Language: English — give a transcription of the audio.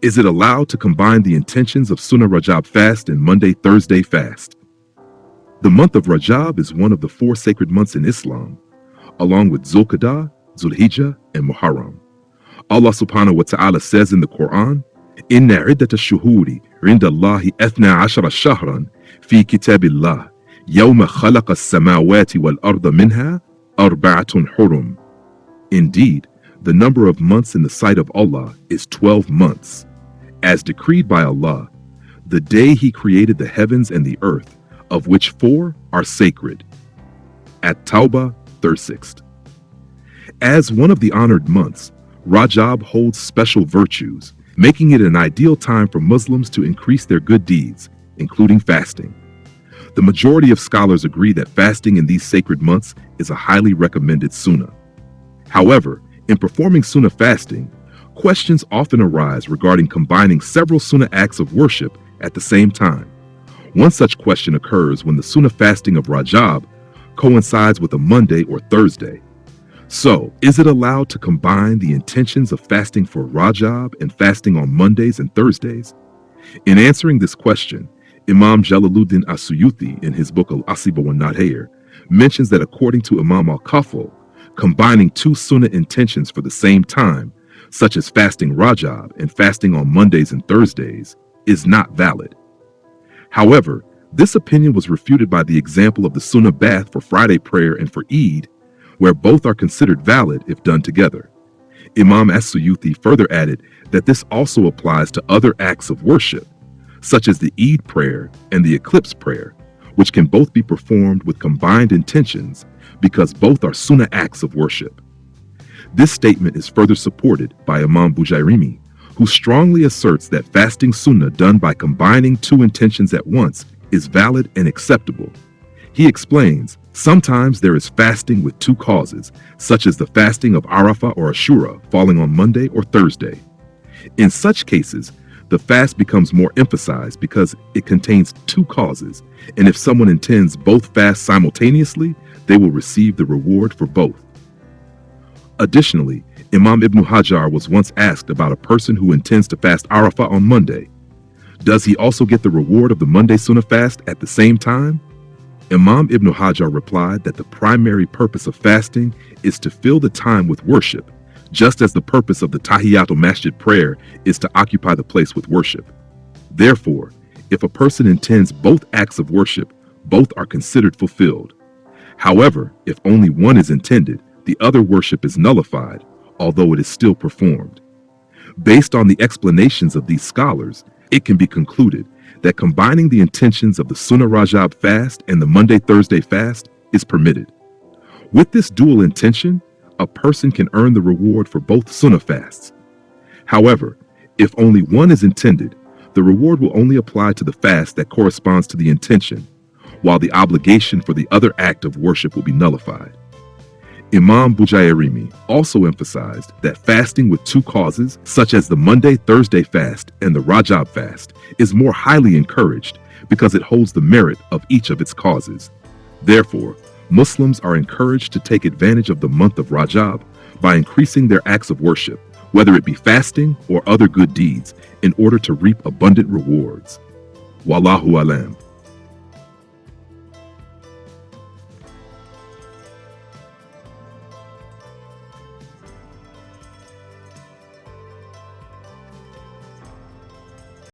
Is it allowed to combine the intentions of Sunnah Rajab fast and Monday-Thursday fast? The month of Rajab is one of the 4 sacred months in Islam, along with Zulqa'dah, Zulhijjah, and Muharram. Allah subhanahu wa ta'ala says in the Quran, Inna iddata shuhuri rinda Allahi athna ashara shahran fi kitabillah yawma khalaqa as-samawati wal arda minha arba'atun hurum. Indeed, the number of months in the sight of Allah is 12 months, as decreed by Allah, the day He created the heavens and the earth, of which 4 are sacred. At-Tawbah 36. As one of the honored months, Rajab holds special virtues, making it an ideal time for Muslims to increase their good deeds, including fasting. The majority of scholars agree that fasting in these sacred months is a highly recommended sunnah. However, in performing sunnah fasting, questions often arise regarding combining several sunnah acts of worship at the same time. One such question occurs when the sunnah fasting of Rajab coincides with a Monday or Thursday. So, is it allowed to combine the intentions of fasting for Rajab and fasting on Mondays and Thursdays? In answering this question, Imam Jalaluddin As-Suyuthi in his book Al-Asiba wa Nadhair mentions that according to Imam Al-Kafal, combining 2 sunnah intentions for the same time, such as fasting Rajab and fasting on Mondays and Thursdays, is not valid. However, this opinion was refuted by the example of the sunnah bath for Friday prayer and for Eid, where both are considered valid if done together. Imam As-Suyuthi further added that this also applies to other acts of worship, such as the Eid prayer and the eclipse prayer, which can both be performed with combined intentions because both are sunnah acts of worship. This statement is further supported by Imam Bujairimi, who strongly asserts that fasting sunnah done by combining 2 intentions at once is valid and acceptable. He explains, sometimes there is fasting with 2 causes, such as the fasting of Arafah or Ashura falling on Monday or Thursday. In such cases, the fast becomes more emphasized because it contains 2 causes, and if someone intends both fasts simultaneously, they will receive the reward for both. Additionally, Imam Ibn Hajar was once asked about a person who intends to fast Arafah on Monday. Does he also get the reward of the Monday Sunnah fast at the same time? Imam Ibn Hajar replied that the primary purpose of fasting is to fill the time with worship, just as the purpose of the Tahiyatul Masjid prayer is to occupy the place with worship. Therefore, if a person intends both acts of worship, both are considered fulfilled. However, if only one is intended, the other worship is nullified, although it is still performed. Based on the explanations of these scholars, it can be concluded that combining the intentions of the Sunnah Rajab fast and the Monday-Thursday fast is permitted. With this dual intention, a person can earn the reward for both Sunnah fasts. However, if only one is intended, the reward will only apply to the fast that corresponds to the intention, while the obligation for the other act of worship will be nullified. Imam Bujairimi also emphasized that fasting with 2 causes, such as the Monday-Thursday fast and the Rajab fast, is more highly encouraged because it holds the merit of each of its causes. Therefore, Muslims are encouraged to take advantage of the month of Rajab by increasing their acts of worship, whether it be fasting or other good deeds, in order to reap abundant rewards. Wallahu alam.